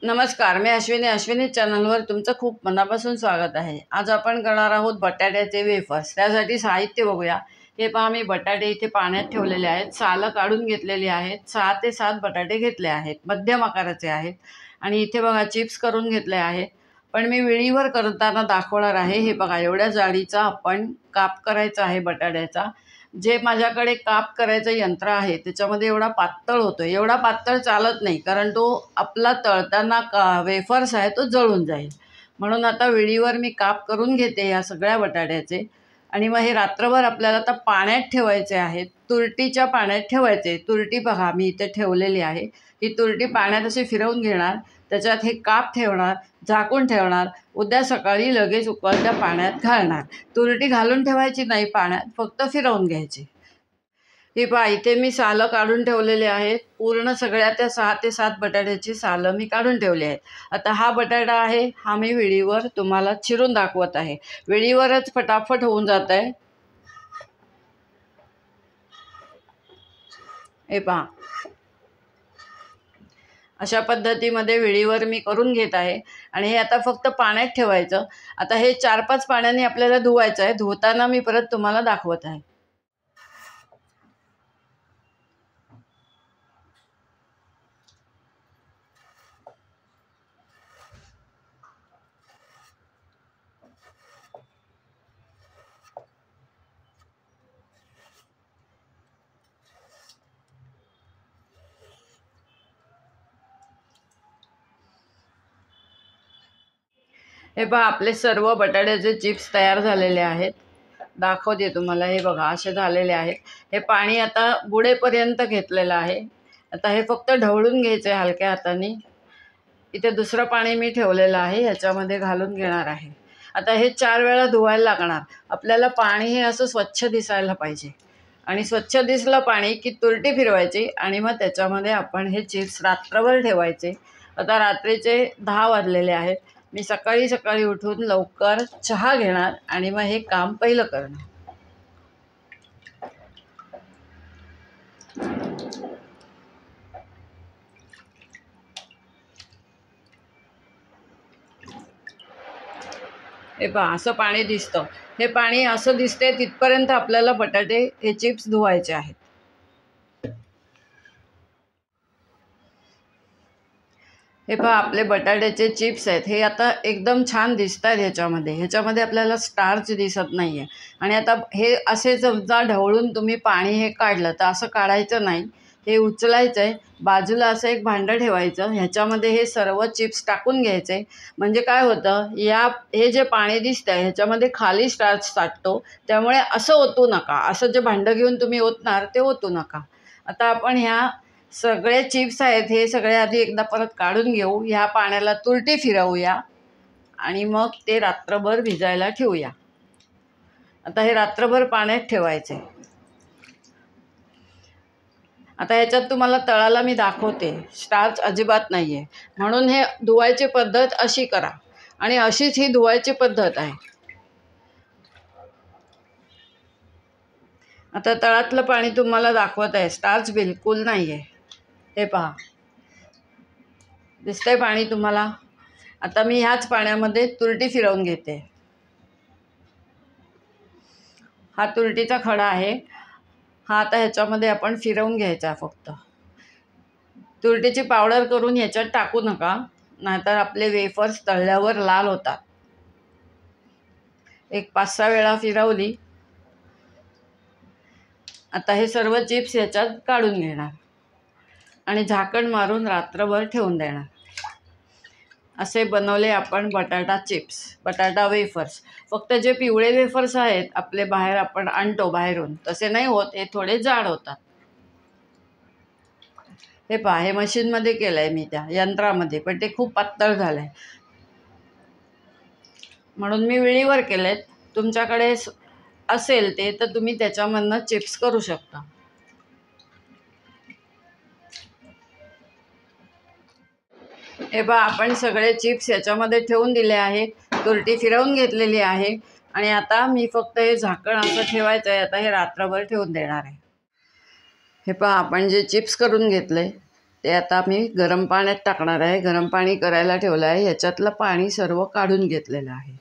नमस्कार, मी अश्विनी चॅनलवर तुमचं खूप मनापासून स्वागत आहे। आज आपण करणार आहोत बटाट्याचे वेफर्स। त्यासाठी साहित्य बघूया। हे पहा, मी बटाटे इथे पाण्यात ठेवलेले आहेत, सालं काढून घेतलेली आहेत। 6 ते 7 बटाटे घेतले आहेत, मध्यम आकाराचे आहेत। आणि इथे बघा चिप्स करून घेतले आहेत, पण मी विळीवर करताना दाखवणार आहे। हे बघा, एवढ्या जाडीचा आपण काप करायचा आहे बटाट्याचा। जे माझ्याकडे काप करायचं यंत्र आहे त्याच्यामध्ये एवढा पातळ होतो, एवढा पातळ चालत नाही, कारण तो आपला तळताना वेफर्स आहे तो जळून जाईल। म्हणून आता विळीवर मी काप करून घेते या सगळ्या बटाट्याचे। आणि मग हे रात्रभर आपल्याला आता पाण्यात ठेवायचे आहेत, तुरटीच्या पाण्यात ठेवायचे। तुरटी बघा मी इथे ठेवलेली आहे, ही तुरटी पाण्यात अशी फिरवून घेणार, त्याच्यात हे काप ठेवणार, झाकून ठेवणार। उद्या सकाळी लगेच उकळत्या पाण्यात घालणार। तुरटी घालून ठेवायची नाही पाण्यात, फक्त फिरवून घ्यायची। हे पहा, इथे मी सालं काढून ठेवलेले आहेत। पूर्ण सगळ्या त्या 6 ते 7 बटाट्याची सालं मी काढून ठेवली आहेत। आता हा बटाटा आहे, हा मी विळीवर तुम्हाला चिरून दाखवत आहे। विळीवरच फटाफट होऊन जात आहे। हे पहा, अशा पद्धतीमध्ये विळीवर मी करून घेत आहे। आणि हे आता फक्त पाण्यात ठेवायचं। आता हे 4-5 पाण्याने आपल्याला धुवायचं आहे। धुताना मी परत तुम्हाला दाखवत आहे। हे पहा, आपले सर्व बटाट्याचे चिप्स तयार झालेले आहेत। दाखवते तुम्हाला, हे बघा असे झालेले आहेत। हे पाणी आता बुडेपर्यंत घेतलेलं आहे। आता हे फक्त ढवळून घ्यायचे हलक्या हाताने। इथे दुसरं पाणी मी ठेवलेलं आहे, याच्यामध्ये घालून घेणार आहे। आता हे 4 वेळा धुवायला लागणार आपल्याला। पाणी हे असं स्वच्छ दिसायला पाहिजे, आणि स्वच्छ दिसलं पाणी की तुरटी फिरवायची, आणि मग त्याच्यामध्ये आपण हे चिप्स रात्रभर ठेवायचे। आता रात्रीचे 10 वाजलेले आहेत। मी सकाळी सकाळी उठून लवकर चहा घेणार आणि मग हे काम पहिलं करणार। हे पहा, असं पाणी दिसतं। हे पाणी असं दिसते तिथपर्यंत आपल्याला बटाटे हे चिप्स धुवायचे आहेत। हे पहा, आपले बटाट्याचे चिप्स आहेत, हे आता एकदम छान दिसत आहेत। ह्याच्यामध्ये आपल्याला स्टार्च दिसत नाही आहे। आणि आता हे असे समजा ढवळून तुम्ही पाणी हे काढलं तर असं काढायचं नाही, हे उचलायचं आहे। बाजूला असं एक भांडं ठेवायचं, ह्याच्यामध्ये हे सर्व चिप्स टाकून घ्यायचे। म्हणजे काय होतं, हे जे पाणी दिसतंय ह्याच्यामध्ये खाली स्टार्च साठतो, त्यामुळे असं ओतू नका। असं जे भांडं घेऊन तुम्ही ओतणार ते ओतू नका। आता आपण ह्या सगळे चिप्स आहेत हे सगळे आधी एकदा परत काढून घेऊ। ह्या पाण्याला तुरटी फिरवूया आणि मग ते रात्रभर भिजायला ठेवूया। आता हे रात्रभर पाण्यात ठेवायचे। आता ह्याच्यात तुम्हाला तळाला मी दाखवते, स्टार्च अजिबात नाही आहे, म्हणून हे धुवायची पद्धत अशी करा, आणि अशीच ही धुवायची पद्धत आहे। आता तळातलं पाणी तुम्हाला दाखवत आहे, स्टार्च बिलकुल नाही आहे। हे पहा, दिसतंय पाणी तुम्हाला। आता मी ह्याच पाण्यामध्ये तुरटी फिरवून घेते। हा तुरटीचा खडा आहे, हा आता ह्याच्यामध्ये आपण फिरवून घ्यायचा फक्त। तुरटीची पावडर करून ह्याच्यात टाकू नका, नाहीतर आपले वेफर्स तळल्यावर लाल होतात। एक 5-6 वेळा फिरवली। आता हे सर्व चिप्स ह्याच्यात काढून घेणार आणि झाकण मारून रात्रभर ठेवून देणार। असे बनवले आपण बटाटा चिप्स, बटाटा वेफर्स। फक्त जे पिवळे वेफर्स आहेत आपले बाहेर आपण आणतो बाहेरून, तसे नाही होत, हे थोडे जाड होतात। हे पहा, हे मशीनमध्ये केलंय मी, त्या यंत्रामध्ये, पण ते खूप पातळ झालंय, म्हणून मी विळीवर केलेत। तुमच्याकडे असेल ते तर तुम्ही त्याच्यामधनं चिप्स करू शकता। हे पहा, आपण सगळे चिप्स याच्यामध्ये ठेवून दिले आहेत, तुरटी फिरवून घेतलेली आहे। आणि आता मी फक्त हे झाकण असं ठेवायचं आहे। आता हे रात्रभर ठेवून देणार आहे। हे पहा, आपण जे चिप्स करून घेतले ते आता मी गरम पाण्यात टाकणार आहे. गरम पाणी करायला ठेवलं आहे. ह्याच्यातलं पाणी सर्व काढून घेतलेलं आहे.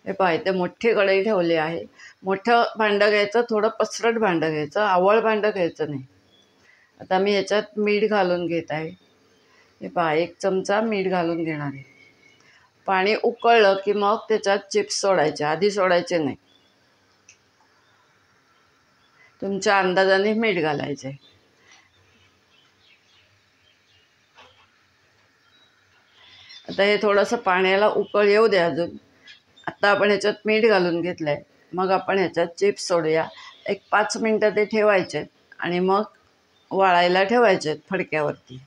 हे पहा, इथे मोठी कढई ठेवली आहे. मोठं भांडं घ्यायचं, थोडं पसरट भांडं घ्यायचं, आवळ भांडं घ्यायचं नाही. आता मी ह्याच्यात मीठ घालून घेत आहे. हे पहा, 1 चमचा मीठ घालून घेणार आहे. पाणी उकळलं की मग त्याच्यात चिप्स सोडायचे, आधी सोडायचे नाही. तुमच्या अंदाजाने मीठ घालायचे. आता हे थोडंसं पाण्याला उकळ येऊ द्या अजून. आता आपण ह्याच्यात मीठ घालून घेतलं आहे. मग आपण ह्याच्यात चिप्स सोडूया. 1-5 मिनटं ते ठेवायचे आणि मग वाळायला ठेवायचे फडक्यावरती.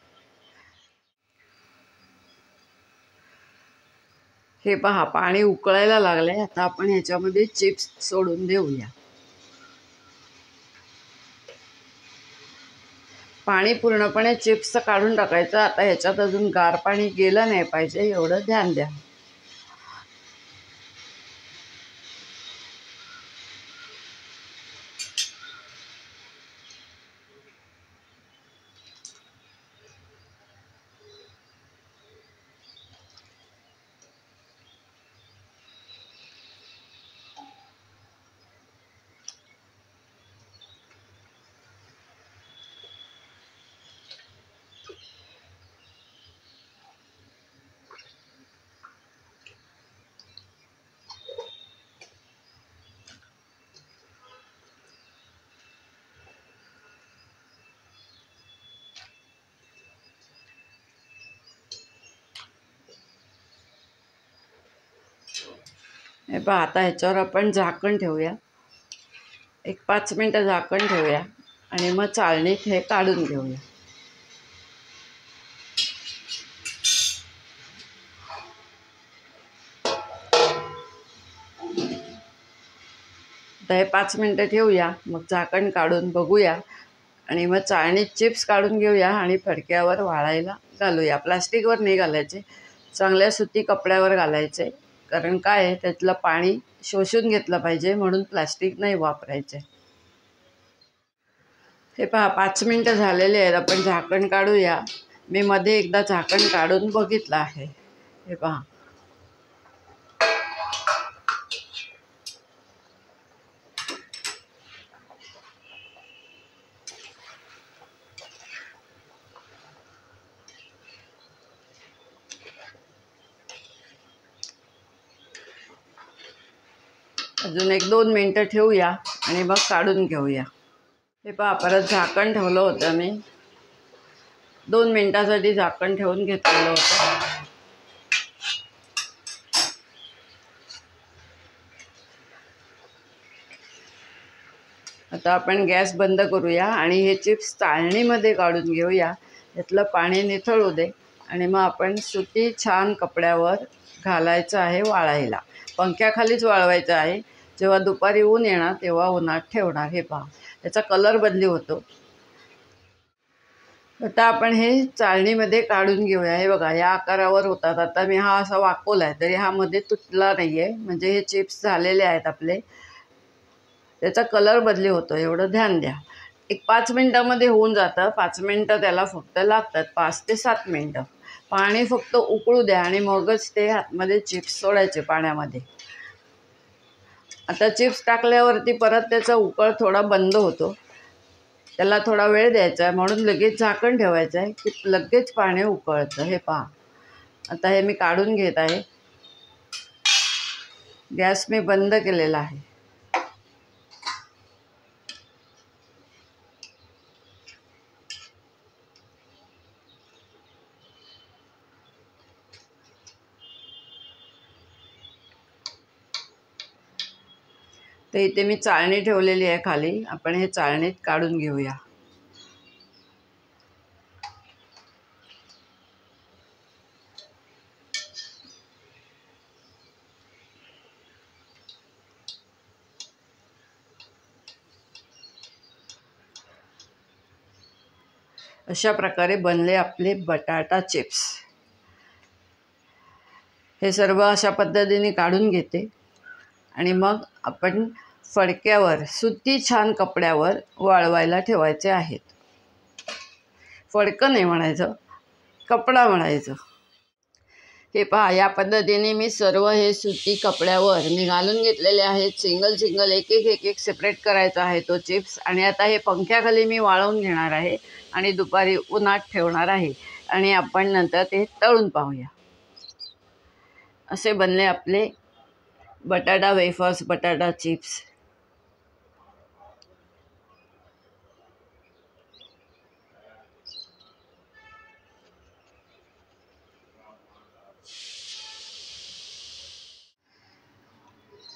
हे पहा, पाणी उकळायला लागले. आता आपण ह्याच्यामध्ये चिप्स सोडून देऊया. पाणी पूर्णपणे चिप्सचं काढून टाकायचं. आता ह्याच्यात अजून गार पाणी गेलं नाही पाहिजे, एवढं ध्यान द्या. हे पहा, आता ह्याच्यावर आपण झाकण ठेवूया. 1-5 मिनटं झाकण ठेवूया आणि मग चाळणीत हे काढून घेऊया. आता हे 5 मिनटं ठेवूया. मग झाकण काढून बघूया आणि मग चाळणीत चिप्स काढून घेऊया आणि फडक्यावर वाळायला घालूया. प्लास्टिकवर नाही घालायचे, चांगल्या सुती कपड्यावर घालायचे. कारण काय आहे, त्यातलं पाणी शोषून घेतलं पाहिजे, म्हणून प्लास्टिक नाही वापरायचे. हे पहा, 5 मिनटं झालेले आहेत. आपण झाकण काढूया. मी मध्ये एकदा झाकण काढून बघितलं आहे. हे पहा, अजून 1-2 मिनटं ठेवूया आणि मग काढून घेऊया. हे पहा, परत झाकण ठेवलं होतं मी. 2 मिनटासाठी झाकण ठेवून घेतलेलं होतं. आता आपण गॅस बंद करूया आणि हे चिप्स चाळणीमध्ये काढून घेऊया. यातलं पाणी निथळू दे आणि मग आपण सुती छान कपड्यावर घालायचं आहे वाळायला. पंख्याखालीच वाळवायचं आहे. जेव्हा दुपारी ऊन येणार तेव्हा उन्हात ठेवणार. हे पहा, त्याचा कलर बदली होतो. आता आपण हे चाळणीमध्ये काढून घेऊया. हे बघा, या आकारावर होतात. आता मी हा असा वाकवला आहे तरी हा मध्ये तुटला नाही आहे, म्हणजे हे चिप्स झालेले आहेत आपले. त्याचा कलर बदली होतो, एवढं ध्यान द्या. 5 मिनटामध्ये होऊन जातं. 5 मिनटं त्याला फक्त लागतात, 5 ते 7 मिनटं. पाणी फक्त उकळू द्या आणि मगच ते आतमध्ये चिप्स सोडायचे पाण्यामध्ये. आता चिप्स टाकल्यावरती परत त्याचा उकळ थोडा बंद होतो. त्याला थोडा वेळ द्यायचा आहे, म्हणून लगेच झाकण ठेवायचं आहे की लगेच पाणी उकळतं. हे पहा, आता हे मी काढून घेत आहे. गॅस मी बंद केलेला आहे. तर इथे मी चाळणी ठेवलेली आहे खाली. आपण हे चाळणीत काढून घेऊया. अशा प्रकारे बनले आपले बटाटा चिप्स. हे सर्व अशा पद्धतीने काढून घेते आणि मग आपण फडक्यावर सुती छान कपड्यावर वाळवायला ठेवायचे आहेत. फडकं नाही म्हणायचं, कपडा म्हणायचं. हे पहा, या पद्धतीने मी सर्व हे सुती कपड्यावर मी घालून घेतलेले आहेत. सिंगल सिंगल एक एक सेपरेट करायचा आहे तो चिप्स. आणि आता हे पंख्याखाली मी वाळवून घेणार आहे आणि दुपारी उन्हात ठेवणार आहे आणि आपण नंतर ते तळून पाहूया. असे बनले आपले बटाटा वेफर्स, बटाटा चिप्स.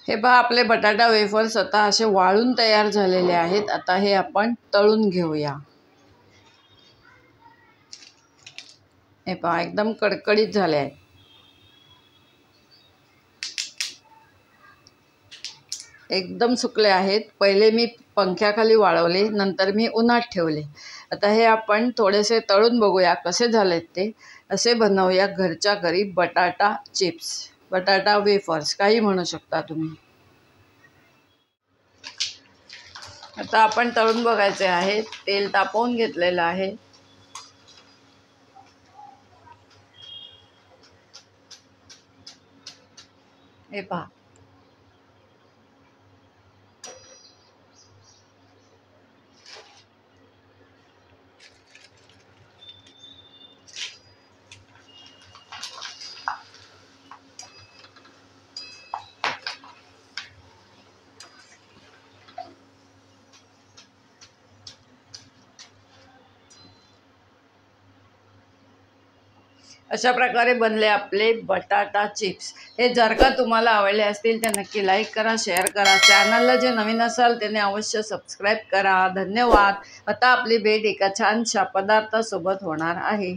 हे पहा, आपले बटाटा वेफर्स आता असे वाळून तयार झालेले आहेत. आता हे आपण तळून घेऊया. हे पहा, एकदम कडकडीत झाले आहेत. एकदम सुकले आहेत. पहिले मी पंख्याखाली वाळवले, नंतर मी उन्हात ठेवले. आता हे आपण थोडेसे तळून बघूया कसे झालेत ते. असे बनवूया घरच्या घरी बटाटा चिप्स, बटाटा वेफर्स, काही म्हणू शकता तुम्ही. आता आपण तळून बघायचे आहे. तेल तापवून घेतलेलं आहे. हे पहा, अशा प्रकारे बनले आपले बटाटा चिप्स. हे जर का तुम्हाला आवडले असतील तर नक्की लाईक करा, शेअर करा. चॅनलला जे नवीन असाल त्याने अवश्य सबस्क्राईब करा. धन्यवाद. आता आपली भेट एका छानशा पदार्थासोबत होणार आहे.